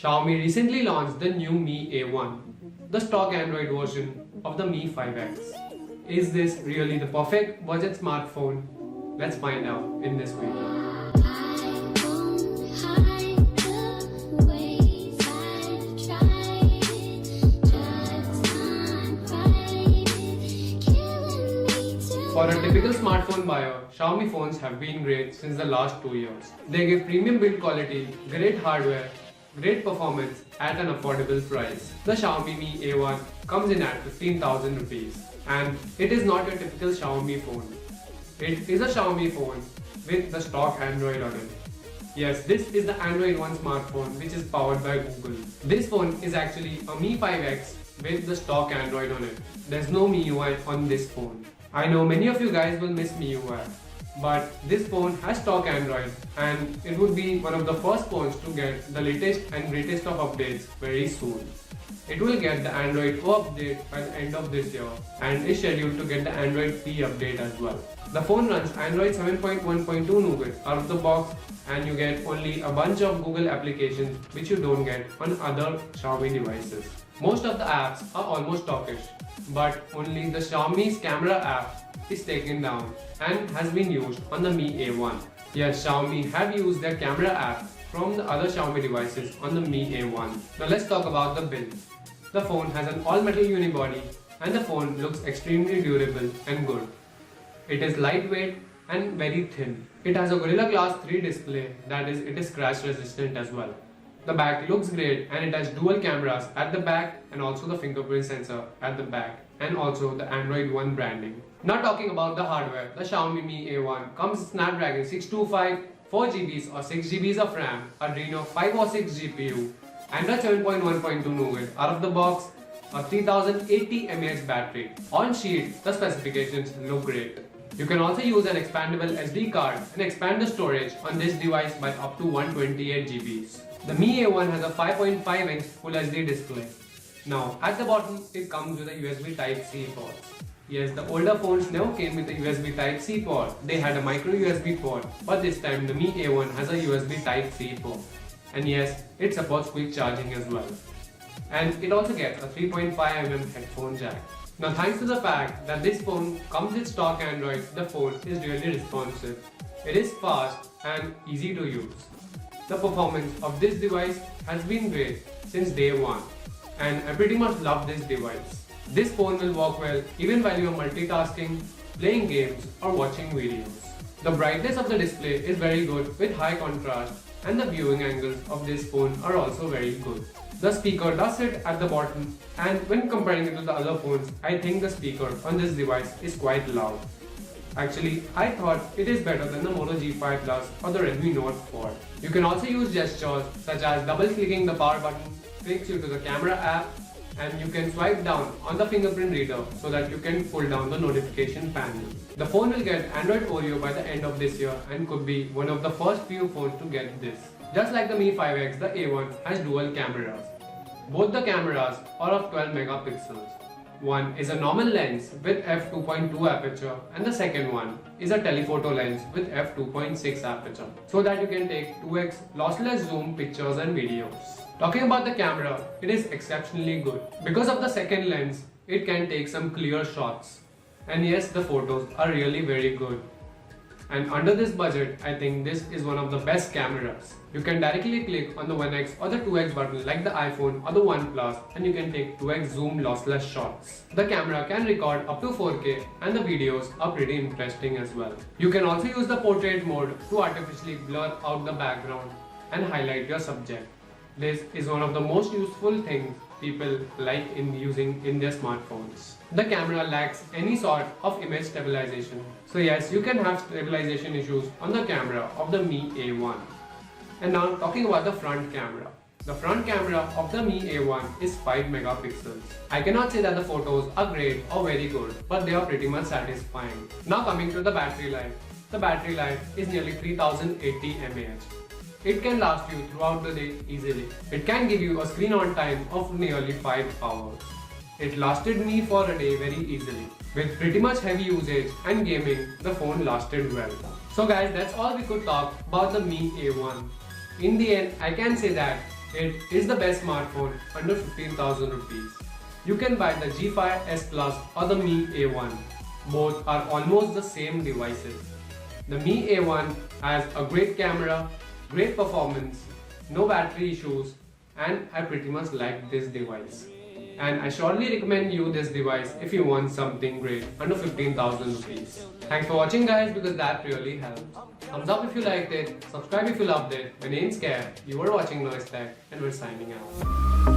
Xiaomi recently launched the new Mi A1, the stock Android version of the Mi 5X. Is this really the perfect budget smartphone? Let's find out in this video. For a typical smartphone buyer, Xiaomi phones have been great since the last 2 years. They give premium build quality, great hardware, great performance at an affordable price. The Xiaomi Mi A1 comes in at 15,000 rupees, and it is not a typical Xiaomi phone. It is a Xiaomi phone with the stock Android on it. Yes, this is the Android One smartphone which is powered by Google. This phone is actually a Mi 5X with the stock Android on it. There's no MIUI on this phone. I know many of you guys will miss MIUI, but this phone has stock Android and it would be one of the first phones to get the latest and greatest of updates very soon. It will get the Android O update by the end of this year and is scheduled to get the Android P update as well. The phone runs Android 7.1.2 Nougat out of the box, and you get only a bunch of Google applications which you don't get on other Xiaomi devices. Most of the apps are almost stockish, but only the Xiaomi's camera app is taken down and has been used on the Mi A1. Yes, Xiaomi have used their camera app from the other Xiaomi devices on the Mi A1. Now let's talk about the build. The phone has an all-metal unibody and the phone looks extremely durable and good. It is lightweight and very thin. It has a Gorilla Glass 3 display, that is, it is scratch resistant as well. The back looks great and it has dual cameras at the back and also the fingerprint sensor at the back and also the Android One branding. Now talking about the hardware, the Xiaomi Mi A1 comes with Snapdragon 625, 4GB or 6GB of RAM, Adreno 5 or 6 GPU, Android 7.1.2 Nougat out of the box, a 3080 mAh battery. On sheet, the specifications look great. You can also use an expandable SD card and expand the storage on this device by up to 128 GBs. The Mi A1 has a 5.5-inch Full HD display. Now, at the bottom, it comes with a USB Type-C port. Yes, the older phones never came with a USB Type-C port. They had a micro USB port, but this time the Mi A1 has a USB Type-C port. And yes, it supports quick charging as well. And it also gets a 3.5mm headphone jack. Now, thanks to the fact that this phone comes with stock Android, the phone is really responsive. It is fast and easy to use. The performance of this device has been great since day one, and I pretty much love this device. This phone will work well even while you are multitasking, playing games or watching videos. The brightness of the display is very good with high contrast, and the viewing angles of this phone are also very good. The speaker does sit at the bottom, and when comparing it to the other phones, I think the speaker on this device is quite loud. Actually, I thought it is better than the Moto G5 Plus or the Redmi Note 4. You can also use gestures such as double-clicking the power button takes you to the camera app, and you can swipe down on the fingerprint reader so that you can pull down the notification panel. The phone will get Android Oreo by the end of this year and could be one of the first few phones to get this. Just like the Mi 5X, the A1 has dual cameras. Both the cameras are of 12 megapixels. One is a normal lens with f2.2 aperture and the second one is a telephoto lens with f2.6 aperture, so that you can take 2x lossless zoom pictures and videos. Talking about the camera, it is exceptionally good. Because of the second lens, it can take some clear shots. And yes, the photos are really very good. And under this budget, I think this is one of the best cameras. You can directly click on the 1x or the 2x button like the iPhone or the OnePlus, and you can take 2x zoom lossless shots. The camera can record up to 4K and the videos are pretty interesting as well. You can also use the portrait mode to artificially blur out the background and highlight your subject. This is one of the most useful things people like in using in their smartphones. The camera lacks any sort of image stabilization. So yes, you can have stabilization issues on the camera of the Mi A1. And now talking about the front camera. The front camera of the Mi A1 is 5 megapixels. I cannot say that the photos are great or very good, but they are pretty much satisfying. Now coming to the battery life. The battery life is nearly 3080 mAh. It can last you throughout the day easily. It can give you a screen on time of nearly 5 hours. It lasted me for a day very easily. With pretty much heavy usage and gaming, the phone lasted well. So guys, that's all we could talk about the Mi A1. In the end, I can say that It is the best smartphone under 15,000 rupees. You can buy the G5 S Plus or the Mi A1. Both are almost the same devices. The Mi A1 has a great camera, great performance, no battery issues, and I pretty much like this device. And I surely recommend you this device if you want something great under 15,000 rupees. Thanks for watching guys, because that really helps. Thumbs up if you liked it, subscribe if you loved it. My name's Kev, you were watching Noise Tech, and we're signing out.